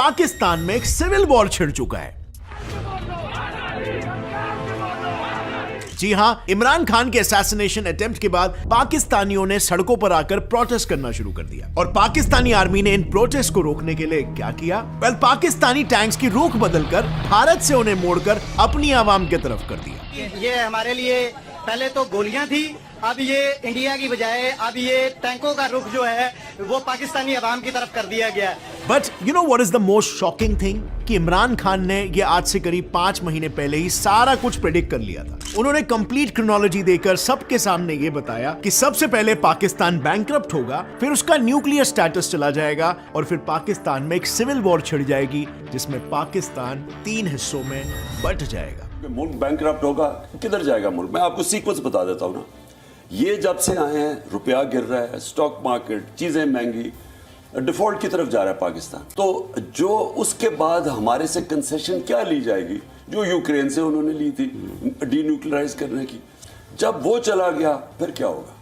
पाकिस्तान में एक civil war छिड़ चुका है। जी हां, इमरान खान के असैसिनेशन अटेम्प्ट के बाद पाकिस्तानियों ने सड़कों पर आकर प्रोटेस्ट करना शुरू कर दिया। और पाकिस्तानी आर्मी ने इन प्रोटेस्ट को रोकने के लिए क्या किया? वेल, पाकिस्तानी टैंक्स की रुख बदलकर भारत से उन्हें मोड़कर अपनी आवाम की तरफ कर दिया। ये हमारे लिए पहले तो गोलियां थी, अब ये इंडिया की बजाय अब ये टैंकों का रुख जो है वो पाकिस्तानी अवाम की तरफ कर दिया गया है। But you know what is the most shocking thing? कि इमरान खान ने ये आज से करीब 5 महीने पहले ही सारा कुछ प्रेडिक्ट कर लिया था। उन्होंने कंप्लीट क्रोनोलॉजी देकर सबके सामने ये बताया कि सबसे पहले पाकिस्तान बैंकरप्ट होगा, फिर उसका न्यूक्लियर स्टेटस चला जाएगा और फिर पाकिस्तान में एक सिविल वॉर छिड़ जाएगी जिसमें पाकिस्तान 3 हिस्सों में बंट जाएगा। मुल्क बैंकरप्ट होगा, किधर जाएगा मुल्क? मैं आपको सीक्वेंस बता देता हूँ ना। ये जब से आए हैं, रुपया गिर रहा है, स्टॉक मार्केट, चीजें महंगी, डिफॉल्ट की तरफ जा रहा है पाकिस्तान। तो जो उसके बाद हमारे से कंसेशन क्या ली जाएगी, जो यूक्रेन से उन्होंने ली थी डीन्यूक्लियराइज करने की, जब वो चला गया फिर क्या होगा?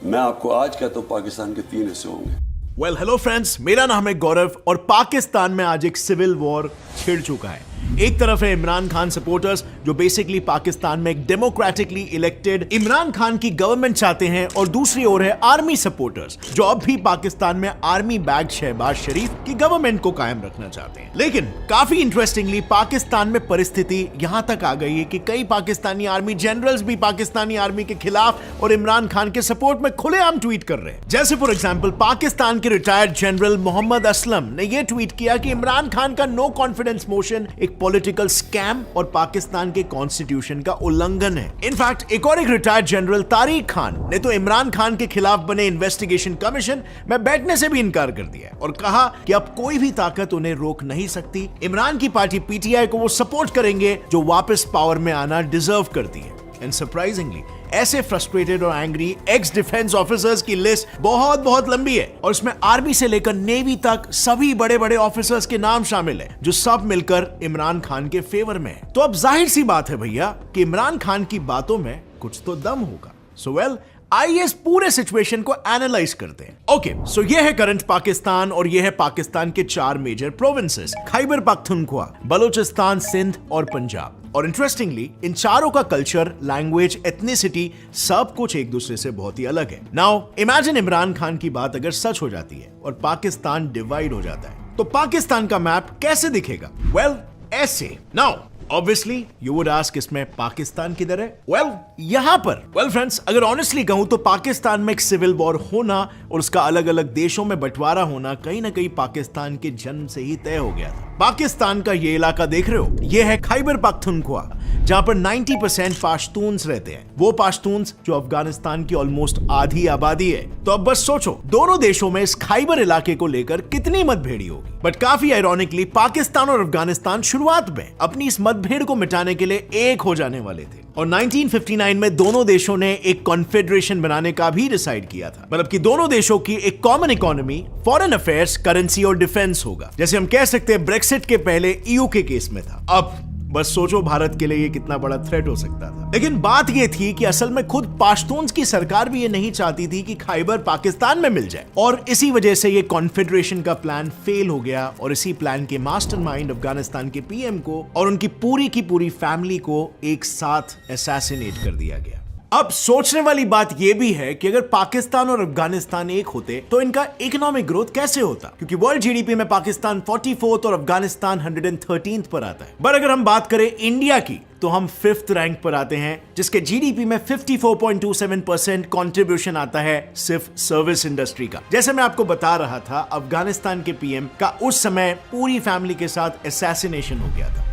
मैं आपको आज कहता हूं पाकिस्तान के 3 हिस्से होंगे। वेल, हेलो फ्रेंड्स, मेरा नाम है गौरव और पाकिस्तान में आज एक सिविल वॉर छिड़ चुका है। एक तरफ है इमरान खान सपोर्टर्स जो बेसिकली पाकिस्तान में एक डेमोक्रेटिकली इलेक्टेड इमरान खान की गवर्नमेंट चाहते हैं, और दूसरी ओर है आर्मी सपोर्टर्स जो अब भी पाकिस्तान में आर्मी बैक्ड शहबाज शरीफ की गवर्नमेंट को कायम रखना चाहते हैं। लेकिन काफी इंटरेस्टिंगली पाकिस्तान में परिस्थिति यहां तक आ गई है कि कई पाकिस्तानी आर्मी जनरल्स भी पाकिस्तानी आर्मी के खिलाफ और इमरान खान के सपोर्ट में खुलेआम ट्वीट कर रहे हैं। जैसे फॉर एग्जाम्पल पाकिस्तान के रिटायर्ड जनरल मोहम्मद असलम ने यह ट्वीट किया कि इमरान खान का नो कॉन्फिडेंस मोशन एक पॉलिटिकल स्कैम और पाकिस्तान के कॉन्स्टिट्यूशन का उल्लंघन है। इनफैक्ट एक रिटायर्ड जनरल तारिक खान ने तो इमरान खान के खिलाफ बने इन्वेस्टिगेशन कमीशन में बैठने से भी इनकार कर दिया और कहा कि अब कोई भी ताकत उन्हें रोक नहीं सकती। इमरान की पार्टी पीटीआई को वो सपोर्ट करेंगे जो वापस पावर में आना डिजर्व करती है। एंड सरप्राइजिंगली ऐसे फ्रस्ट्रेटेड और एंग्री एक्स डिफेंस ऑफिसर्स की लिस्ट बहुत लंबी है और इसमें आर्मी से लेकर नेवी तक सभी बड़े ऑफिसर्स के नाम शामिल है जो सब मिलकर इमरान खान के फेवर में है। तो अब जाहिर सी बात है भैया कि इमरान खान की बातों में कुछ तो दम होगा। सो वेल, आइए इस पूरे सिचुएशन को एनालाइज करते हैं। ओके, सो ये है करंट पाकिस्तान और ये है पाकिस्तान के 4 मेजर प्रोविंसेस, खैबर पख्तूनख्वा, बलूचिस्तान, सिंध और पंजाब। और इंटरेस्टिंगली इन चारों का कल्चर, लैंग्वेज, एथनिसिटी सब कुछ एक दूसरे से बहुत ही अलग है। नाउ इमेजिन इमरान खान की बात अगर सच हो जाती है और पाकिस्तान डिवाइड हो जाता है तो पाकिस्तान का मैप कैसे दिखेगा? वेल, ऐसे। Now Obviously, you would ask इसमें पाकिस्तान किधर है? Well, यहां पर। Well friends, अगर ऑनेस्टली कहूं तो पाकिस्तान में एक सिविल वॉर होना और उसका अलग अलग देशों में बंटवारा होना कहीं ना कहीं पाकिस्तान के जन्म से ही तय हो गया था। पाकिस्तान का ये इलाका देख रहे हो, ये है खैबर पख्तूनख्वा जहां पर 90% पाश्तून्स रहते हैं। वो पाश्तून्स जो अफगानिस्तान की ऑलमोस्ट आधी आबादी है। तो अब बस सोचो दोनों देशों में इस खैबर इलाके को लेकर कितनी मतभेड़ी होगी। बट काफी आयरॉनिकली पाकिस्तान और अफगानिस्तान शुरुआत में अपनी इस मतभेड़ को मिटाने के लिए एक हो जाने वाले थे और 1959 में दोनों देशों ने एक कॉन्फेडरेशन बनाने का भी डिसाइड किया था। मतलब कि दोनों देशों की एक common economy, foreign affairs, currency और डिफेंस होगा। जैसे हम कह सकते हैं ब्रेक्सिट के पहले ईयू के केस में था। अब बस सोचो भारत के लिए ये कितना बड़ा थ्रेट हो सकता था। लेकिन बात ये थी कि असल में खुद पाश्तून्स की सरकार भी ये नहीं चाहती थी कि खैबर पाकिस्तान में मिल जाए और इसी वजह से ये कॉन्फेडरेशन का प्लान फेल हो गया और इसी प्लान के मास्टरमाइंड अफगानिस्तान के पीएम को और उनकी पूरी फैमिली को एक साथ असैसिनेट कर दिया गया। अब सोचने वाली बात यह भी है कि अगर पाकिस्तान और अफगानिस्तान एक होते तो इनका इकोनॉमिक ग्रोथ कैसे होता, क्योंकि वर्ल्ड जीडीपी में पाकिस्तान 44th और अफगानिस्तान 113th पर आता है। पर अगर हम बात करें इंडिया की तो हम 5th रैंक पर आते हैं, जिसके जीडीपी में 54.27% कंट्रीब्यूशन आता है सिर्फ सर्विस इंडस्ट्री का। जैसे मैं आपको बता रहा था, अफगानिस्तान के पीएम का उस समय पूरी फैमिली के साथ असैसिनेशन हो गया था।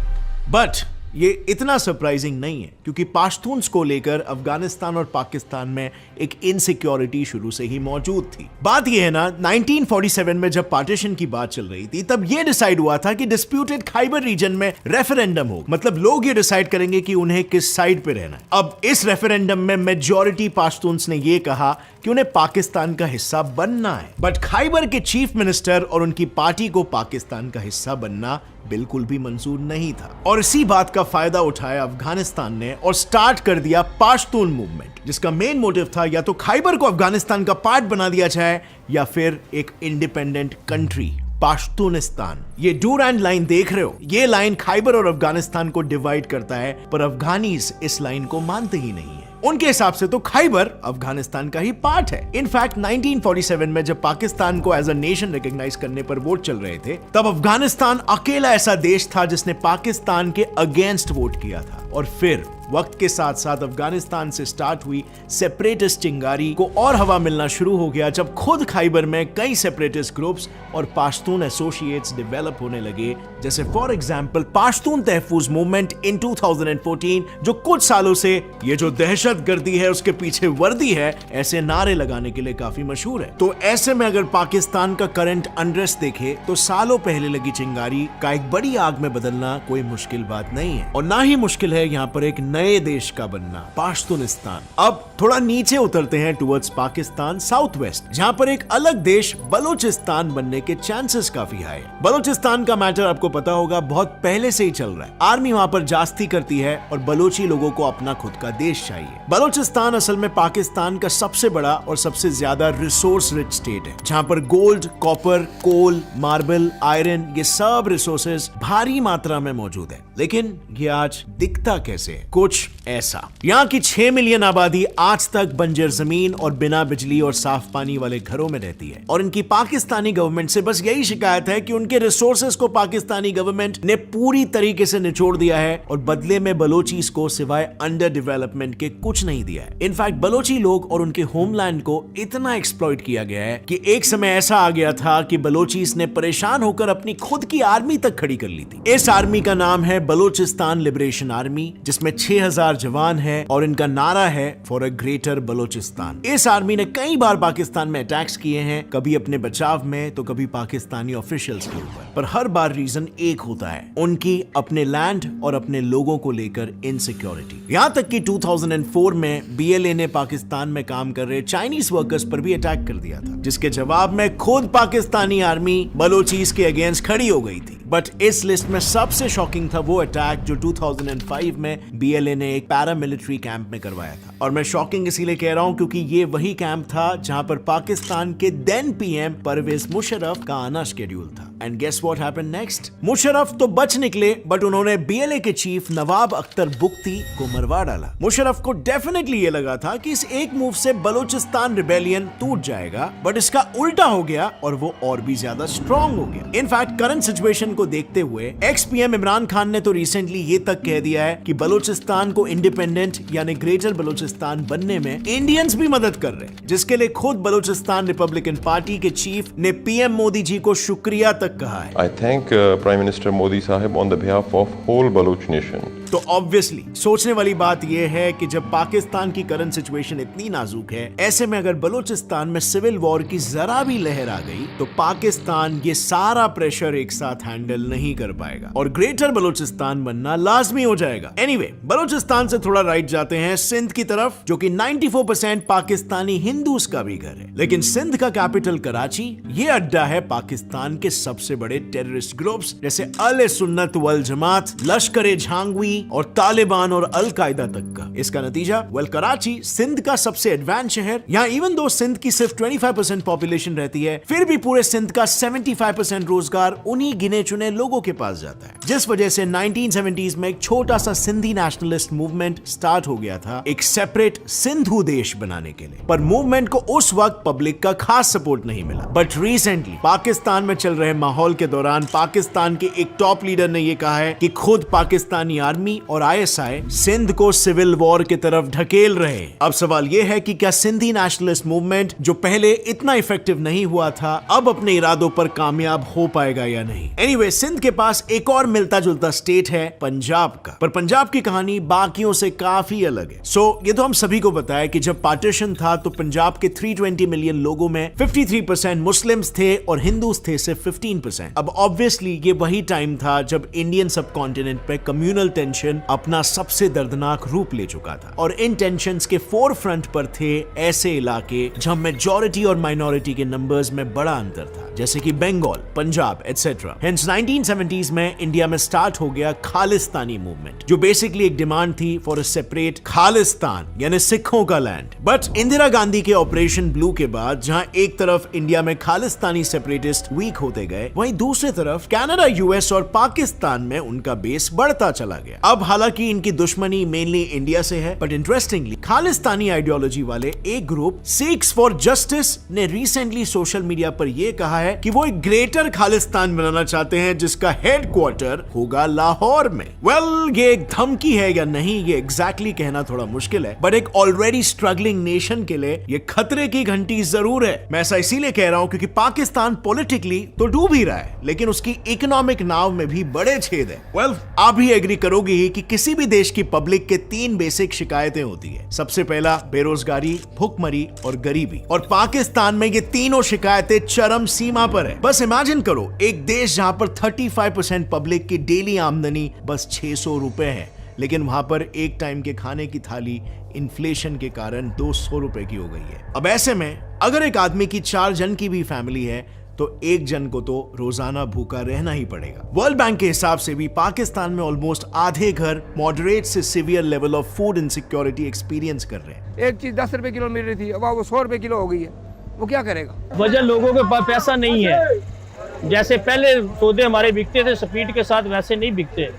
बट ये इतना सरप्राइजिंग नहीं है क्योंकि पाश्तून्स को लेकर अफगानिस्तान और पाकिस्तान में एक इनसिक्योरिटी शुरू से ही मौजूद थी। बात यह है ना, 1947 में जब पार्टीशन की बात चल रही थी तब यह डिसाइड हुआ था कि डिस्प्यूटेड खैबर रीजन में रेफरेंडम हो, मतलब लोग ये डिसाइड करेंगे कि उन्हें किस साइड पे रहना है। अब इस रेफरेंडम में मेजॉरिटी पाश्तून्स ने यह कहा कि उन्हें पाकिस्तान का हिस्सा बनना है, बट खैबर के चीफ मिनिस्टर और उनकी पार्टी को पाकिस्तान का हिस्सा बनना बिल्कुल भी मंजूर नहीं था। और इसी बात का फायदा उठाया अफगानिस्तान ने और स्टार्ट कर दिया पाश्तून मूवमेंट, जिसका मेन मोटिव था या तो खैबर को अफगानिस्तान का पार्ट बना दिया जाए या फिर एक इंडिपेंडेंट कंट्री पाश्तूनिस्तान। ये डूरैंड लाइन देख रहे हो, ये लाइन खैबर और अफगानिस्तान को डिवाइड करता है, पर अफगानीज इस लाइन को मानते ही नहीं है। उनके हिसाब से तो खैबर अफगानिस्तान का ही पार्ट है। इनफैक्ट 1947 में जब पाकिस्तान को एज अ नेशन रिकॉग्नाइज करने पर वोट चल रहे थे, तब अफगानिस्तान अकेला ऐसा देश था जिसने पाकिस्तान के अगेंस्ट वोट किया था। और फिर वक्त के साथ साथ अफगानिस्तान से स्टार्ट हुई सेपरेटिस्ट चिंगारी को और हवा मिलना शुरू हो गया जब खुद खैबर में कई सेपरेटिस्ट ग्रुप्स और पाश्तून एसोसिएट्स डेवलप होने लगे, जैसे फॉर एग्जांपल पाश्तून तहफूज मूवमेंट इन 2014, जो कुछ सालों से ये जो दहशतगर्दी है उसके पीछे वर्दी है ऐसे नारे लगाने के लिए काफी मशहूर है। तो ऐसे में अगर पाकिस्तान का करंट अनरेस्ट देखे तो सालों पहले लगी चिंगारी का एक बड़ी आग में बदलना कोई मुश्किल बात नहीं है, और ना ही मुश्किल है यहाँ पर एक नए देश का बनना, पाश्तूनिस्तान। अब थोड़ा नीचे उतरते हैं टुवर्ड्स पाकिस्तान साउथ वेस्ट, जहां पर एक अलग देश बलूचिस्तान बनने के चांसेस काफी हाई है। बलूचिस्तान का मैटर आपको पता होगा बहुत पहले से ही चल रहा है। आर्मी वहां पर जास्ती करती है और बलोची लोगों को अपना खुद का देश चाहिए। बलूचिस्तान असल में पाकिस्तान का सबसे बड़ा और सबसे ज्यादा रिसोर्स रिच स्टेट है, जहां पर गोल्ड, कॉपर, कोल, मार्बल, आयरन ये सब रिसोर्सेज भारी मात्रा में मौजूद है। लेकिन ये आज दिखता कैसे है? कुछ ऐसा। यहाँ की 6 मिलियन आबादी आज तक बंजर जमीन और बिना बिजली और साफ पानी वाले घरों में रहती है, और इनकी पाकिस्तानी गवर्नमेंट से बस यही शिकायत है कि उनके रिसोर्सेज को पाकिस्तानी गवर्नमेंट ने पूरी तरीके से निचोड़ दिया है और बदले में बलोचीज को सिवाय अंडर डेवलपमेंट के कुछ नहीं दिया है। इनफैक्ट बलोची लोग और उनके होमलैंड को इतना एक्सप्लॉइट किया गया है कि एक समय ऐसा आ गया था कि बलोचीज ने परेशान होकर अपनी खुद की आर्मी तक खड़ी कर ली थी। इस आर्मी का नाम है बलोचिस्तान लिबरेशन आर्मी, जिसमें 6000 जवान है और इनका नारा है फॉर अ ग्रेटर बलोचिस्तान। इस आर्मी ने कई बार पाकिस्तान में अटैक्स किए हैं, कभी अपने बचाव में तो कभी पाकिस्तानी ऑफिशियल्स के ऊपर, पर हर बार रीजन एक होता है, उनकी अपने लैंड और अपने लोगों को लेकर इनसिक्योरिटी। यहां तक कि 2004 में बीएलए ने पाकिस्तान में काम कर रहे चाइनीज वर्कर्स पर भी अटैक कर दिया था, जिसके जवाब में खुद पाकिस्तानी आर्मी बलोचीज के अगेंस्ट खड़ी हो गई थी। बट इस लिस्ट में सबसे शॉकिंग था वो अटैक जो 2005 में बीएलए ने एक पैरामिलिट्री कैंप में करवाया था। और मैं शॉकिंग इसीलिए कह रहा हूं क्योंकि ये वही कैंप था जहां पर पाकिस्तान के देन पीएम परवेज मुशर्रफ का आना शेड्यूल था। And guess what happened next? Musharraf तो बच निकले, बट उन्होंने बीएलए के चीफ नवाब अख्तर बुख्ती को मरवा डाला। मुशर्रफ को डेफिनेटली ये लगा था कि इस एक मूव से बलूचिस्तान रिबेलियन टूट जाएगा, बट इसका उल्टा हो गया और वो और भी ज्यादा स्ट्रॉन्ग हो गया। इनफैक्ट करंट सिचुएशन को देखते हुए एक्स पीएम इमरान खान ने तो रिसेंटली ये तक कह दिया है कि बलूचिस्तान को इंडिपेंडेंट यानी ग्रेटर बलूचिस्तान बनने में इंडियंस भी मदद कर रहे हैं, जिसके लिए खुद बलूचिस्तान रिपब्लिकन पार्टी के चीफ ने पीएम मोदी जी को शुक्रिया तक कहा है। I thank Prime Minister Modi Sahib on the behalf of whole Baloch nation. तो ऑब्वियसली सोचने वाली बात यह है कि जब पाकिस्तान की करंट सिचुएशन इतनी नाजुक है, ऐसे में अगर बलूचिस्तान में सिविल वॉर की जरा भी लहर आ गई तो पाकिस्तान ये सारा प्रेशर एक साथ हैंडल नहीं कर पाएगा और ग्रेटर बलूचिस्तान बनना लाजमी हो जाएगा। एनीवे, बलूचिस्तान से थोड़ा राइट जाते हैं सिंध की तरफ, जो कि 94% पाकिस्तानी हिंदूज का भी घर है। लेकिन सिंध का कैपिटल कराची ये अड्डा है पाकिस्तान के सबसे बड़े टेररिस्ट ग्रुप्स जैसे अल सुन्नत वल जमात, लश्कर झांगवी और तालिबान और अल कायदा तक का। इसका नतीजा कराची सिंध का सबसे एडवांस शहर। यहाँ इवन दो सिंध की सिर्फ 25% पॉपुलेशन रहती है, फिर भी पूरे सिंध का 75% रोजगार उन्हीं गिने चुने लोगों के पास जाता है, जिस वजह से 1970s में एक छोटा सा सिंधी नेशनलिस्ट मूवमेंट स्टार्ट हो गया था एक सेपरेट सिंधु देश बनाने के लिए। पर मूवमेंट को उस वक्त पब्लिक का खास सपोर्ट नहीं मिला। बट रिसेंटली पाकिस्तान में चल रहे माहौल के दौरान पाकिस्तान के एक टॉप लीडर ने यह कहा है कि खुद पाकिस्तानी आर्मी और आईएसआई सिंध को सिविल वॉर की तरफ ढकेल रहे हैं। अब सवाल यह है कि क्या सिंधी नेशनलिस्ट मूवमेंट जो पहले इतना इफेक्टिव नहीं हुआ था अब अपने इरादों पर कामयाब हो पाएगा या नहीं? एनीवे, सिंध के पास एक और मिलता जुलता स्टेट है पंजाब का, पर पंजाब की कहानी बाकियों से काफी अलग है। ये तो हम सभी को पता है कि जब पार्टीशन था तो पंजाब के 320 मिलियन लोगों में 53% मुस्लिम्स थे और हिंदूज थे सिर्फ 15%। अब ऑब्वियसली ये वही टाइम था जब इंडियन सब कॉन्टिनेंट पे कम्युनल टेंशन अपना सबसे दर्दनाक रूप ले चुका था और इन टेंशंस के फोर फ्रंट पर थे ऐसे इलाके जहां मेजॉरिटी और माइनॉरिटी के नंबर्स में बड़ा अंतर था, जैसे कि Bengal, Punjab etcetera. Hence 1970s में इंडिया इंडिया में स्टार्ट हो गया खालिस्तानी मूवमेंट, जो बेसिकली एक डिमांड थी फॉर अ सेपरेट खालिस्तान यानी सिखों का लैंड। बट इंदिरा गांधी के ऑपरेशन ब्लू के बाद जहां एक तरफ इंडिया में खालिस्तानी सेपरेटिस्ट वीक होते गए, वहीं दूसरी तरफ कनाडा, यूएस और पाकिस्तान में उनका बेस बढ़ता चला गया। अब हालांकि इनकी दुश्मनी मेनली इंडिया से है, बट इंटरेस्टिंगली खालिस्तानी आइडियोलॉजी वाले एक ग्रुप सिख्स फॉर जस्टिस ने रिसेंटली सोशल मीडिया पर यह कहा है कि वो एक ग्रेटर खालिस्तान बनाना चाहते हैं जिसका हेडक्वार्टर होगा लाहौर में। वेल, ये एक धमकी है या नहीं ये एग्जैक्टली कहना थोड़ा मुश्किल है, बट एक ऑलरेडी स्ट्रगलिंग नेशन के लिए ये खतरे की घंटी जरूर है। मैं ऐसा इसीलिए कह रहा हूं क्योंकि पाकिस्तान पॉलिटिकली तो डूब ही रहा है, लेकिन उसकी इकोनॉमिक नाव में भी बड़े छेद है। वेल, आप भी एग्री करोगे ही कि किसी भी देश की पब्लिक के 3 बेसिक शिकायतें होती है। सबसे पहला बेरोजगारी, भुखमरी और गरीबी, और पाकिस्तान में ये तीनों शिकायतें चरम सीमा पर है। बस इमेजिन करो एक देश जहां पर 35% पब्लिक की डेली आमदनी बस 600 रुपए है, लेकिन वहां पर एक टाइम के खाने की थाली इन्फ्लेशन के कारण 200 रुपए की हो गई है। अब ऐसे में अगर एक आदमी की 4 जन की भी फैमिली है तो एक जन को तो रोजाना भूखा रहना ही पड़ेगा। वर्ल्ड बैंक के हिसाब से भी पाकिस्तान में ऑलमोस्ट आधे घर मॉडरेट से severe level of food insecurity experience कर रहे हैं। एक चीज 10 रुपए किलो मिल रही थी, अब वो 100 रुपए किलो हो गई है, वो क्या करेगा? वजह लोगों के पास पैसा नहीं है। जैसे पहले सौदे हमारे बिकते थे स्पीड के साथ, वैसे नहीं बिकते।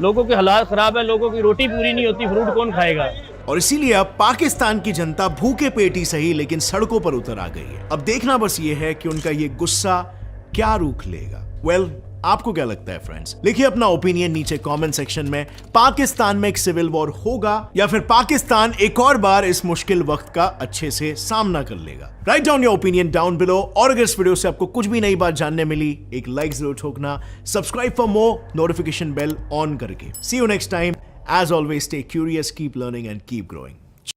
लोगों के हालात खराब है, लोगों की रोटी पूरी नहीं होती, फ्रूट कौन खाएगा? और इसीलिए अब पाकिस्तान की जनता भूखे पेट ही सही लेकिन सड़कों पर उतर आ गई है। अब देखना बस ये है कि उनका ये गुस्सा क्या रूख लेगा। वेल, आपको क्या लगता है फ्रेंड्स? लिखिए अपना ओपिनियन नीचे कमेंट सेक्शन में। पाकिस्तान में एक सिविल वॉर होगा या फिर पाकिस्तान एक और बार इस मुश्किल वक्त का अच्छे से सामना कर लेगा? Write down your opinion down below. और अगर इस वीडियो से आपको कुछ भी नई बात जानने मिली, एक लाइक जरूर ठोकना, subscribe for more, notification bell on करके। See you next time. As always, stay curious, keep learning and keep growing.